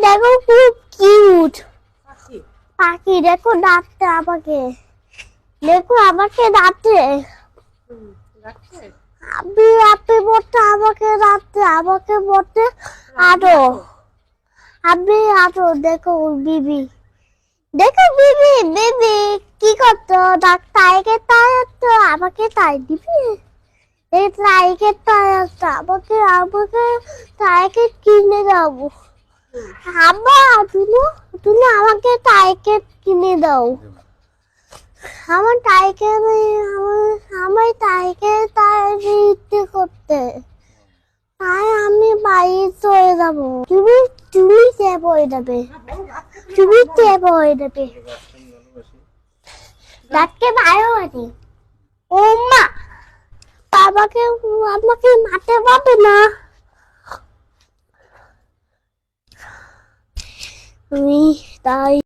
দেখো খুব কিউট পাখি। দেখো ডাকতে আমাকে, দেখো আমাকে ডাকতে। আপনি আপনি বলতে আমাকে ডাকতে, আমাকে বলতে আরো। আপনি আরো দেখো বিবি, দেখো বিবি বিবি কি করতো? তাইকে তাই তো আমাকে তাই দিবি। এই তাইকে তাই আমাকে আমাকে তাইকে কিনে দাও। আব্বা তুমি তুমি আমাকে তাইকে কিনে দাও। আমার তাইকে আমার তাইকে তাই ইচ্ছে করতে, তাই আমি বাড়ি চলে যাবো। তুমি তুমি চেয়ে পড়ে যাবে, তুমি চেয়ে পড়ে যাবে। ডাকতে ভালো আছে। ও মা, বাবাকে আমাকে মারতে পারবে না। তুমি তাই